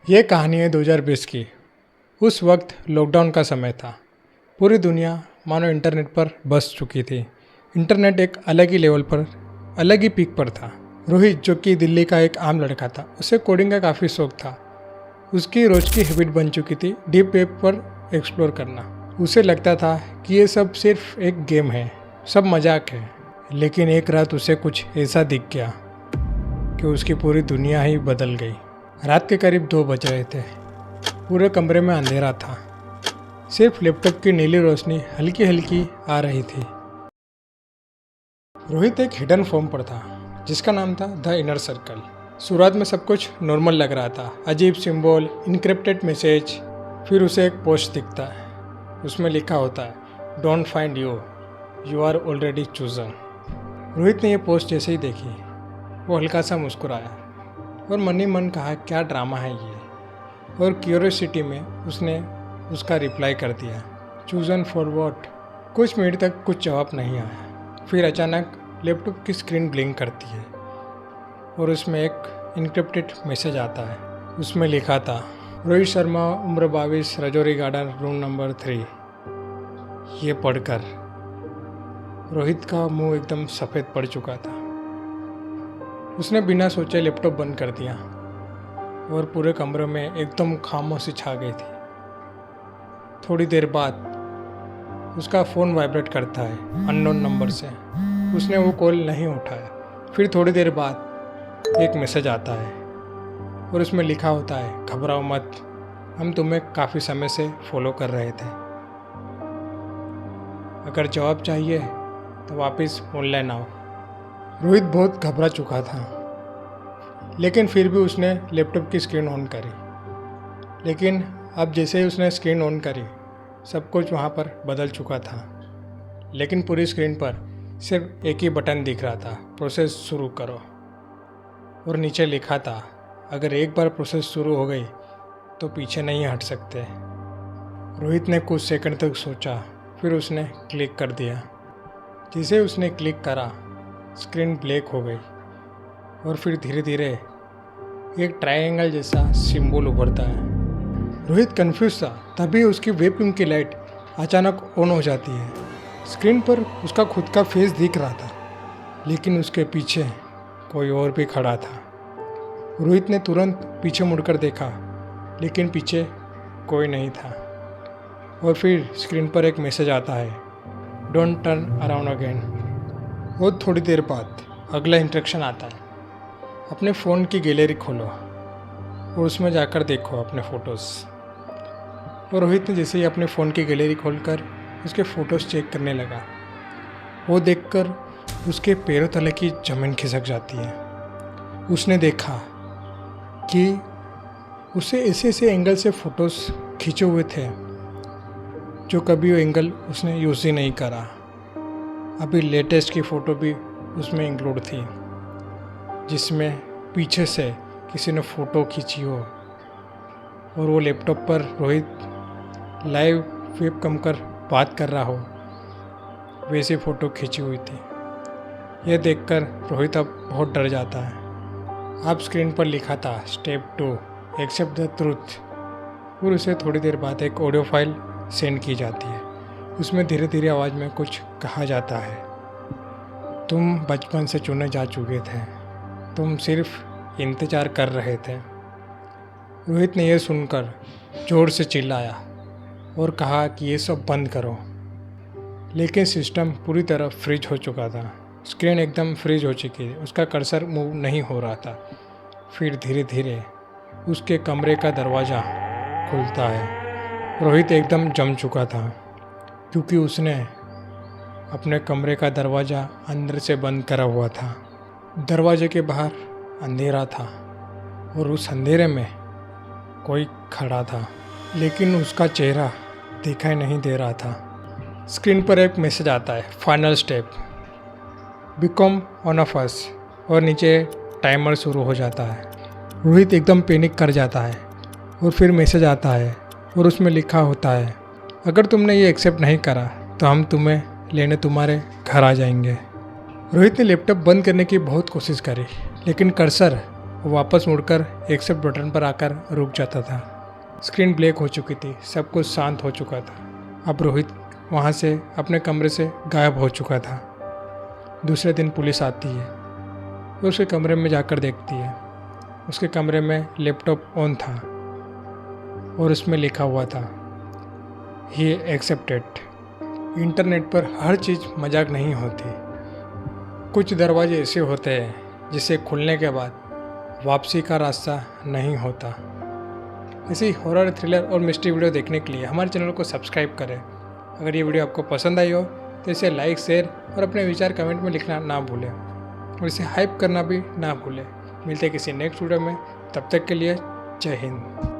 ये कहानी है 2020 की। उस वक्त लॉकडाउन का समय था। पूरी दुनिया मानो इंटरनेट पर बस चुकी थी। इंटरनेट एक अलग ही लेवल पर, अलग ही पीक पर था। रोहित, जो कि दिल्ली का एक आम लड़का था, उसे कोडिंग का काफ़ी शौक था। उसकी रोज की हैबिट बन चुकी थी डीप वेब पर एक्सप्लोर करना। उसे लगता था कि ये सब सिर्फ एक गेम है, सब मजाक है। लेकिन एक रात उसे कुछ ऐसा दिख गया कि उसकी पूरी दुनिया ही बदल गई। रात के करीब 2 बज रहे थे। पूरे कमरे में अंधेरा था। सिर्फ लैपटॉप की नीली रोशनी हल्की हल्की आ रही थी। रोहित एक हिडन फॉर्म पर था जिसका नाम था द इनर सर्कल। शुरुआत में सब कुछ नॉर्मल लग रहा था। अजीब सिंबल, इनक्रिप्टेड मैसेज। फिर उसे एक पोस्ट दिखता है। उसमें लिखा होता है, don't find you, you are already chosen. Rohit ने यह पोस्ट जैसे ही देखी, वो हल्का सा मुस्कुराया और मन ही मन कहा, क्या ड्रामा है ये। और क्यूरियोसिटी में उसने उसका रिप्लाई कर दिया, चूजन फॉर व्हाट। कुछ मिनट तक कुछ जवाब नहीं आया। फिर अचानक लैपटॉप की स्क्रीन ब्लिंक करती है और उसमें एक इनक्रिप्टेड मैसेज आता है। उसमें लिखा था, रोहित शर्मा, उम्र 22, रजौरी गार्डन, रूम नंबर 3। ये पढ़कर रोहित का मुंह एकदम सफ़ेद पड़ चुका था। उसने बिना सोचे लैपटॉप बंद कर दिया और पूरे कमरे में एकदम खामोशी छा गई थी। थोड़ी देर बाद उसका फ़ोन वाइब्रेट करता है अननोन नंबर से। उसने वो कॉल नहीं उठाया। फिर थोड़ी देर बाद एक मैसेज आता है और उसमें लिखा होता है, घबराओ मत, हम तुम्हें काफ़ी समय से फॉलो कर रहे थे। अगर जवाब चाहिए तो वापस ऑनलाइन आओ। रोहित बहुत घबरा चुका था, लेकिन फिर भी उसने लैपटॉप की स्क्रीन ऑन करी। लेकिन अब जैसे ही उसने स्क्रीन ऑन करी, सब कुछ वहाँ पर बदल चुका था। लेकिन पूरी स्क्रीन पर सिर्फ एक ही बटन दिख रहा था, प्रोसेस शुरू करो। और नीचे लिखा था, अगर एक बार प्रोसेस शुरू हो गई तो पीछे नहीं हट सकते। रोहित ने कुछ सेकंड तक सोचा, फिर उसने क्लिक कर दिया। जैसे उसने क्लिक करा, स्क्रीन ब्लैक हो गई और फिर धीरे धीरे एक ट्रायंगल जैसा सिंबल उभरता है। रोहित कंफ्यूज था। तभी उसकी वेबकैम की लाइट अचानक ऑन हो जाती है। स्क्रीन पर उसका खुद का फेस दिख रहा था, लेकिन उसके पीछे कोई और भी खड़ा था। रोहित ने तुरंत पीछे मुड़कर देखा, लेकिन पीछे कोई नहीं था। और फिर स्क्रीन पर एक मैसेज आता है, डोंट टर्न अराउंड अगेन। और थोड़ी देर बाद अगला इंस्ट्रक्शन आता है, अपने फ़ोन की गैलरी खोलो और उसमें जाकर देखो अपने फ़ोटोज़। और रोहित ने जैसे ही अपने फ़ोन की गैलरी खोलकर उसके फ़ोटोज़ चेक करने लगा, वो देखकर उसके पैरों तले की ज़मीन खिसक जाती है। उसने देखा कि उसे ऐसे ऐसे एंगल से फ़ोटोज़ खींचे हुए थे जो कभी वो एंगल उसने यूज़ ही नहीं करा। अभी लेटेस्ट की फ़ोटो भी उसमें इंक्लूड थी, जिसमें पीछे से किसी ने फ़ोटो खींची हो और वो लैपटॉप पर रोहित लाइव वेबकैम कर बात कर रहा हो, वैसी फ़ोटो खींची हुई थी। यह देखकर रोहित अब बहुत डर जाता है। अब स्क्रीन पर लिखा था, स्टेप 2, एक्सेप्ट द ट्रूथ। और उसे थोड़ी देर बाद एक ऑडियो फाइल सेंड की जाती है। उसमें धीरे धीरे आवाज़ में कुछ कहा जाता है, तुम बचपन से चुने जा चुके थे, तुम सिर्फ इंतज़ार कर रहे थे। रोहित ने यह सुनकर ज़ोर से चिल्लाया और कहा कि ये सब बंद करो। लेकिन सिस्टम पूरी तरह फ्रीज हो चुका था। स्क्रीन एकदम फ्रीज हो चुकी है, उसका कर्सर मूव नहीं हो रहा था। फिर धीरे धीरे उसके कमरे का दरवाज़ा खुलता है। रोहित एकदम जम चुका था, क्योंकि उसने अपने कमरे का दरवाज़ा अंदर से बंद करा हुआ था। दरवाजे के बाहर अंधेरा था और उस अंधेरे में कोई खड़ा था, लेकिन उसका चेहरा दिखाई नहीं दे रहा था। स्क्रीन पर एक मैसेज आता है, final step, become one of us. और नीचे टाइमर शुरू हो जाता है। रोहित एकदम पैनिक कर जाता है। और फिर मैसेज आता है और उसमें लिखा होता है, अगर तुमने ये एक्सेप्ट नहीं करा तो हम तुम्हें लेने तुम्हारे घर आ जाएंगे। रोहित ने लैपटॉप बंद करने की बहुत कोशिश करी, लेकिन कर्सर वो वापस मुड़कर एक्सेप्ट बटन पर आकर रुक जाता था। स्क्रीन ब्लैक हो चुकी थी, सब कुछ शांत हो चुका था। अब रोहित वहाँ से अपने कमरे से गायब हो चुका था। दूसरे दिन पुलिस आती है, वो उसके कमरे में जाकर देखती है। उसके कमरे में लैपटॉप ऑन था और उसमें लिखा हुआ था ही एक्सेप्टेड। इंटरनेट पर हर चीज़ मजाक नहीं होती। कुछ दरवाजे ऐसे होते हैं जिसे खुलने के बाद वापसी का रास्ता नहीं होता। ऐसी हॉरर, थ्रिलर और मिस्ट्री वीडियो देखने के लिए हमारे चैनल को सब्सक्राइब करें। अगर ये वीडियो आपको पसंद आई हो तो इसे लाइक, शेयर और अपने विचार कमेंट में लिखना ना भूलें और इसे हाइप करना भी ना भूलें। मिलते हैं किसी नेक्स्ट वीडियो में, तब तक के लिए जय हिंद।